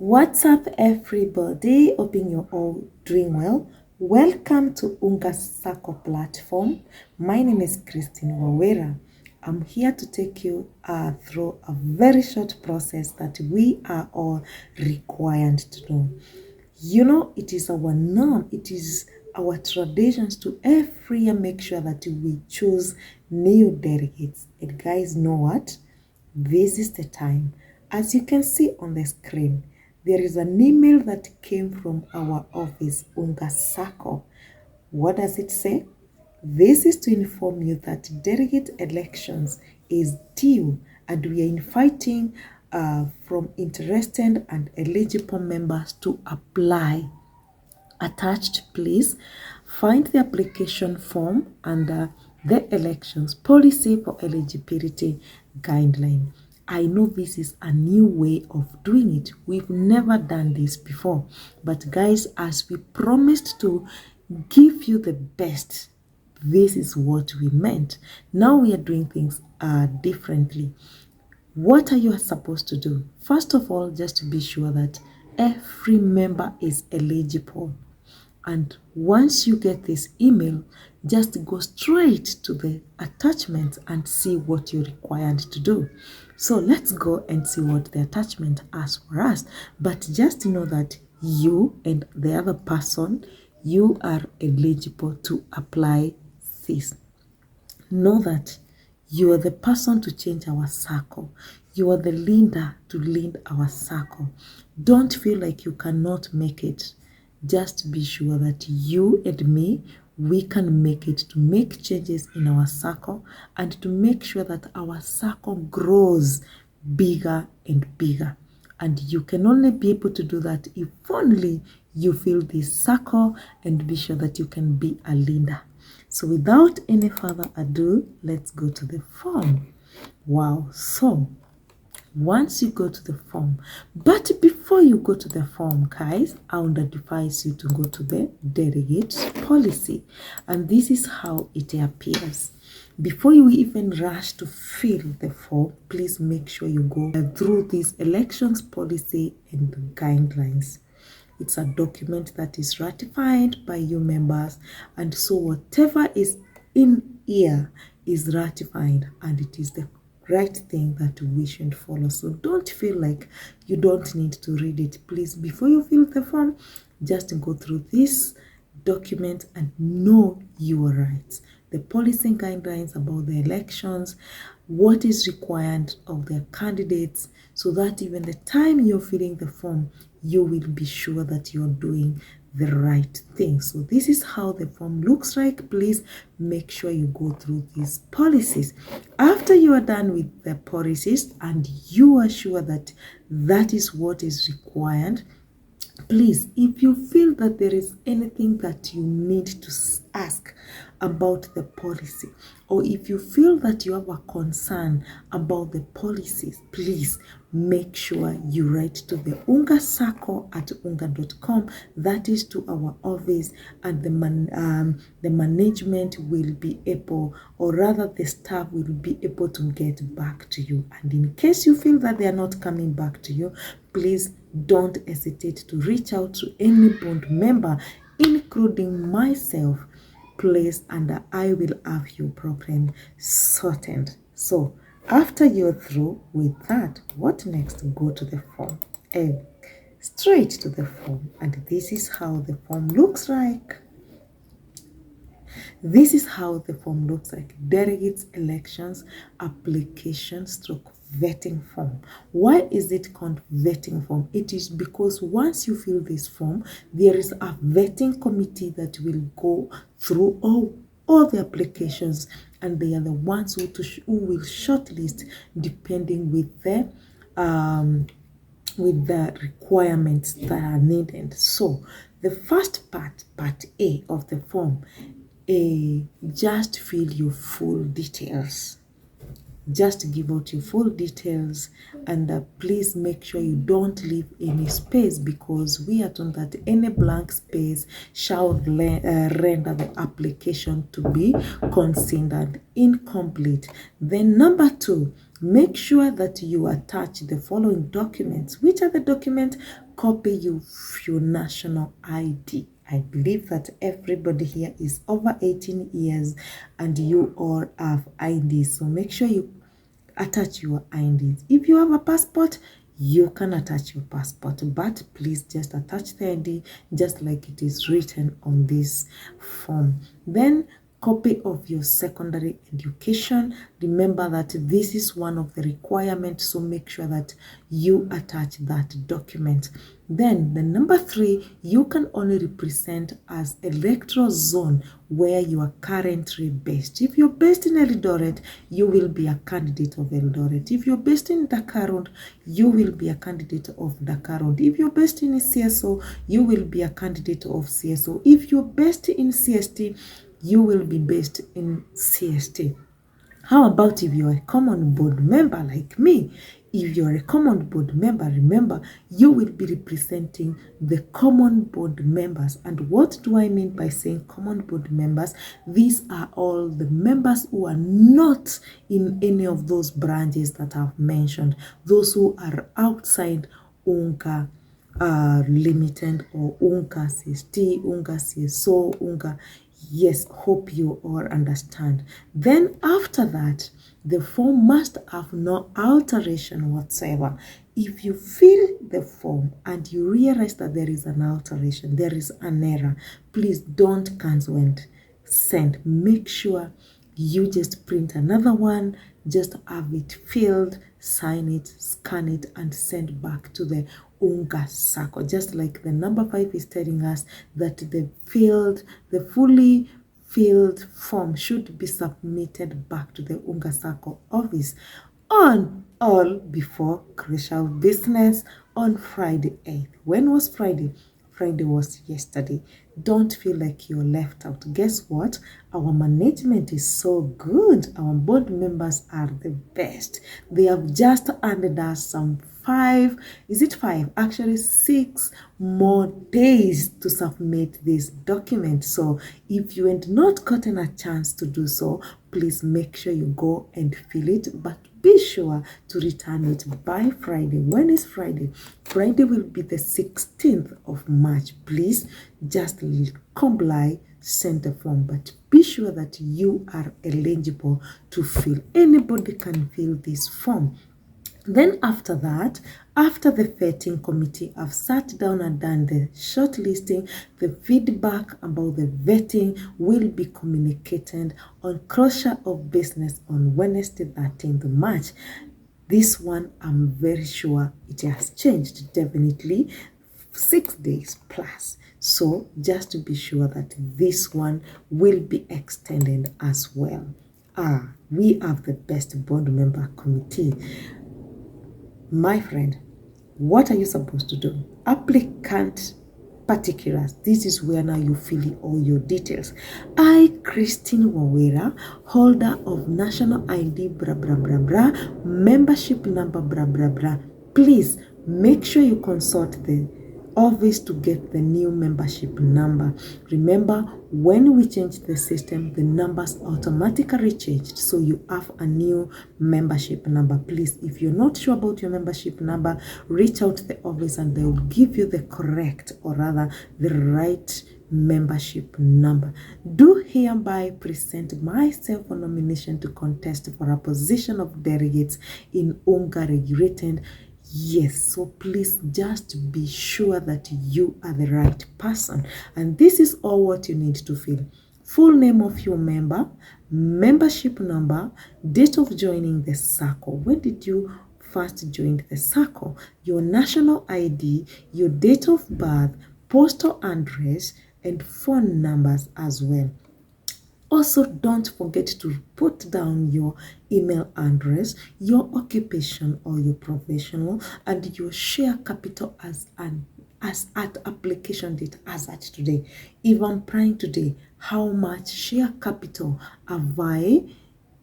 What's up, everybody? Hoping you're all doing well. Welcome to Unga Sacco platform. My name is Christine Wawera. I'm here to take you through a very short process that we are all required to do. You know, it is our norm, it is our traditions to every year make sure that we choose new delegates. And guys, know what? This is the time. As you can see on the screen, there is an email that came from our office, Unga Sacco. What does it say? This is to inform you that delegate elections is due and we are inviting from interested and eligible members to apply. Attached, please find the application form under the elections policy for eligibility guideline. I know this is a new way of doing it. We've never done this before. But guys, as we promised to give you the best, this is what we meant. Now we are doing things differently. What are you supposed to do? First of all, just to be sure that every member is eligible. And once you get this email, just go straight to the attachment and see what you're required to do. So let's go and see what the attachment asks for us. But just know that you and the other person, you are eligible to apply this. Know that you are the person to change our circle. You are the leader to lead our circle. Don't feel like you cannot make it. Just be sure that you and me, we can make it to make changes in our circle and to make sure that our circle grows bigger and bigger. And you can only be able to do that if only you fill this circle and be sure that you can be a leader. So without any further ado, let's go to the form. Wow, so once you go to the form, but before you go to the form, guys, I would advise you to go to the delegates policy, and this is how it appears. Before you even rush to fill the form, please make sure you go through these elections policy and guidelines. It's a document that is ratified by you members, and so whatever is in here is ratified, and it is the right thing that we should follow. So don't feel like you don't need to read it. Please, before you fill the form, just go through this document and know your rights. The policy and guidelines about the elections, what is required of the candidates, so that even the time you're filling the form, you will be sure that you're doing the right thing. So this is how the form looks like. Please make sure you go through these policies. After you are done with the policies and you are sure that that is what is required, please, if you feel that there is anything that you need to ask about the policy, or if you feel that you have a concern about the policies, please make sure you write to the Unga Sacco at unga.com. That is to our office, and the management will be able, or rather the staff will be able to get back to you. And in case you feel that they are not coming back to you, please don't hesitate to reach out to any board member, including myself, please, and I will have your problem sorted. So after you're through with that, what next? Go to the form. Straight to the form, and this is how the form looks like. This is how the form looks like. Delegates elections application stroke vetting form. Why is it called vetting form? It is because once you fill this form, there is a vetting committee that will go through all the applications, and they are the ones who will shortlist depending with the requirements that are needed. So the first part A of the form, just fill your full details. Just give out your full details, and please make sure you don't leave any space, because we are told that any blank space shall render the application to be considered incomplete. Then number 2, make sure that you attach the following documents. Which are the documents? Copy your national ID. I believe that everybody here is over 18 years and you all have IDs. So make sure you attach your IDs. If you have a passport, you can attach your passport, but please just attach the ID just like it is written on this form. Then copy of your secondary education. Remember that this is one of the requirements, so make sure that you attach that document. Then the number 3, you can only represent as electoral zone where you are currently based. If you're based in Eldoret, you will be a candidate of Eldoret. If you're based in Dakar, you will be a candidate of Dakar. If you're based in CSO, you will be a candidate of CSO. If you're based in CST, you will be based in CST. How about if you're a common board member like me? If you're a common board member, remember, you will be representing the common board members. And what do I mean by saying common board members? These are all the members who are not in any of those branches that I've mentioned, those who are outside Unga Limited or Unga CST, Unga CSO, Unga. Yes, hope you all understand. Then after that, the form must have no alteration whatsoever. If you fill the form and you realize that there is an alteration, there is an error, please don't cancel and send. Make sure you just print another one, just have it filled, sign it, scan it, and send back to the Unga Sacco. Just like the number 5 is telling us that the fully filled form should be submitted back to the Unga Sacco office on all before crucial business on Friday 8th. When was Friday? Friday was yesterday. Don't feel like you're left out. Guess what? Our management is so good. Our board members are the best. They have just handed us some 5, is it 5? Actually 6 more days to submit this document. So if you had not gotten a chance to do so, please make sure you go and fill it, but be sure to return it by Friday. When is Friday? Friday will be the 16th of March. Please just comply, send the form, but be sure that you are eligible to fill. Anybody can fill this form. Then after that, after the vetting committee have sat down and done the shortlisting, the feedback about the vetting will be communicated on closure of business on Wednesday, 13th March. This one, I'm very sure it has changed, definitely 6 days plus. So just to be sure that this one will be extended as well. We have the best board member committee. My friend, what are you supposed to do? Applicant particulars. This is where now you fill in all your details. I, Christine Wawera, holder of national ID, blah, blah, blah, blah, membership number, blah, blah, blah. Please make sure you consult the office to get the new membership number. Remember, when we change the system, the numbers automatically changed, so you have a new membership number. Please, if you're not sure about your membership number, reach out to the office and they will give you the correct, or rather the right membership number. Do hereby present myself for nomination to contest for a position of delegates in Unga regulated. Yes, so please just be sure that you are the right person. And this is all what you need to fill. Full name of your member, membership number, date of joining the SACCO. When did you first join the SACCO? Your national ID, your date of birth, postal address, and phone numbers as well. Also, don't forget to put down your email address, your occupation or your professional, and your share capital as at application date as at today. If I'm praying today, how much share capital have I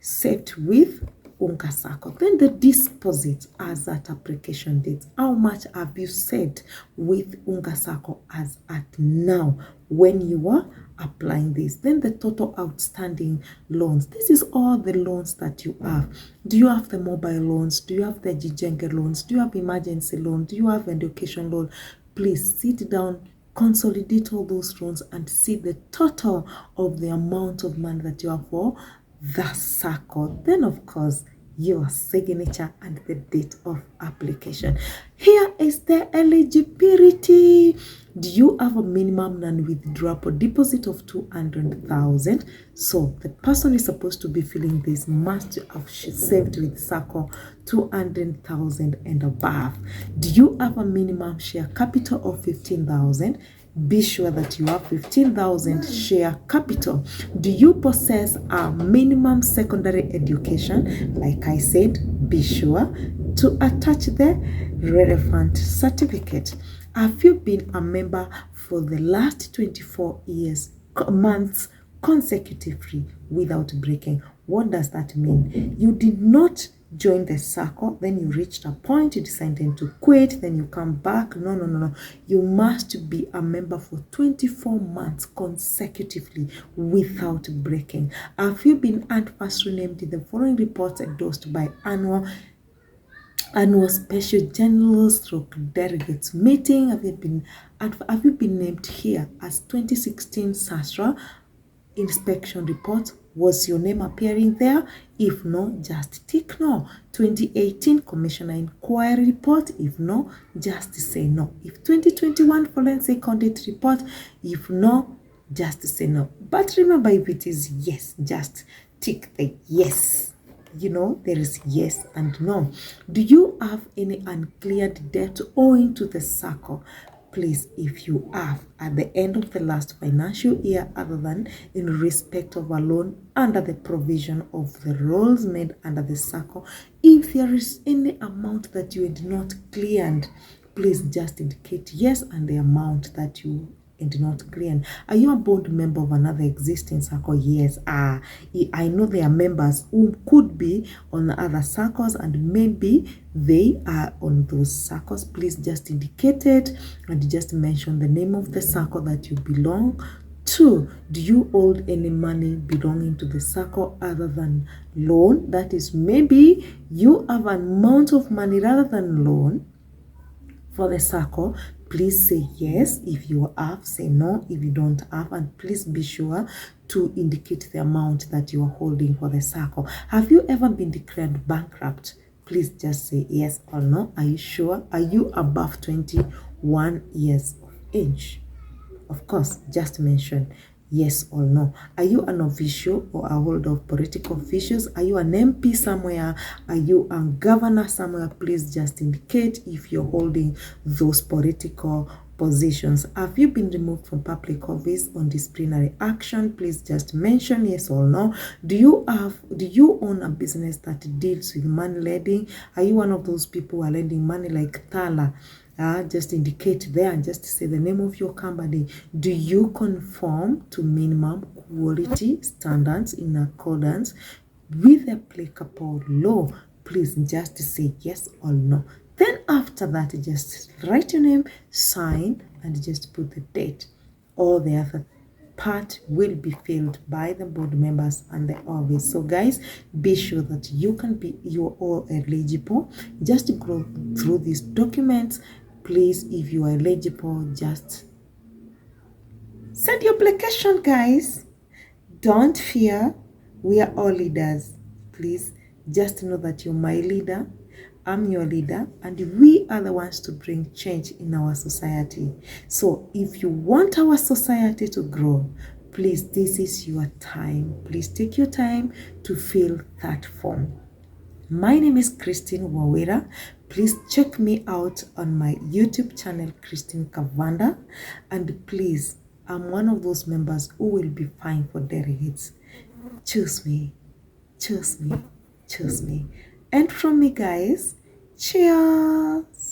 set with Unga Sacco? Then the deposit as at application date. How much have you set with Unga Sacco as at now when you are applying this. Then the total outstanding loans. This is all the loans that you have. Do you have the mobile loans? Do you have the Jijenge loans? Do you have emergency loan? Do you have education loan? Please sit down, consolidate all those loans and see the total of the amount of money that you have for the SACCO. Then of course, your signature and the date of application. Here is the eligibility. Do you have a minimum non-withdrawable deposit of 200,000? So the person is supposed to be filling this must have saved with SACCO 200,000 and above. Do you have a minimum share capital of 15,000? Be sure that you have 15,000 share capital. Do you possess a minimum secondary education? Like I said, be sure to attach the relevant certificate. Have you been a member for the last 24 months consecutively without breaking? What does that mean? You did not join the SACCO, then you reached a point, you decided to quit, then you come back. No. You must be a member for 24 months consecutively without breaking. Have you been adversely named in the following reports endorsed by annual special general stroke delegates meeting? Have you been named here as 2016 SASRA inspection report? Was your name appearing there? If no, just tick no. 2018 commissioner inquiry report? If no, just say no. If 2021 forensic audit report? If no, just say no. But remember, if it is yes, just tick the yes. You know, there is yes and no. Do you have any uncleared debt owing to the SACCO? Please, if you have, at the end of the last financial year, other than in respect of a loan under the provision of the rules made under the SACCO, if there is any amount that you had not cleared, please just indicate yes and the amount that you did not clear. Are you a board member of another existing SACCO? Yes. I know there are members who could be on other SACCOs and maybe they are on those SACCOs. Please just indicate it and just mention the name of the SACCO that you belong to. Do you hold any money belonging to the SACCO other than loan? That is, maybe you have an amount of money rather than loan for the SACCO. Please say yes if you have, say no if you don't have, and please be sure to indicate the amount that you are holding for the SACCO. Have you ever been declared bankrupt? Please just say yes or no. Are you sure? Are you above 21 years of age? Of course, just mention yes or no. Are you an official or a holder of political officials? Are you an MP somewhere? Are you a governor somewhere? Please just indicate if you're holding those political positions. Have you been removed from public office on disciplinary action? Please just mention yes or no. Do you own a business that deals with money lending? Are you one of those people who are lending money like Tala? Just indicate there and just say the name of your company. Do you conform to minimum quality standards in accordance with applicable law? Please just say yes or no. Then after that, just write your name, sign, and just put the date. All the other part will be filled by the board members and the office. So guys, be sure that you're all eligible. Just go through these documents. Please, if you are eligible, just send your application, guys. Don't fear. We are all leaders. Please just know that you're my leader. I'm your leader, and we are the ones to bring change in our society. So if you want our society to grow, please, this is your time. Please take your time to fill that form. My name is Christine Wawera. Please check me out on my YouTube channel, Christine Kavanda. And please, I'm one of those members who will be fine for delegates. Choose me, choose me, choose me. And from me, guys, cheers.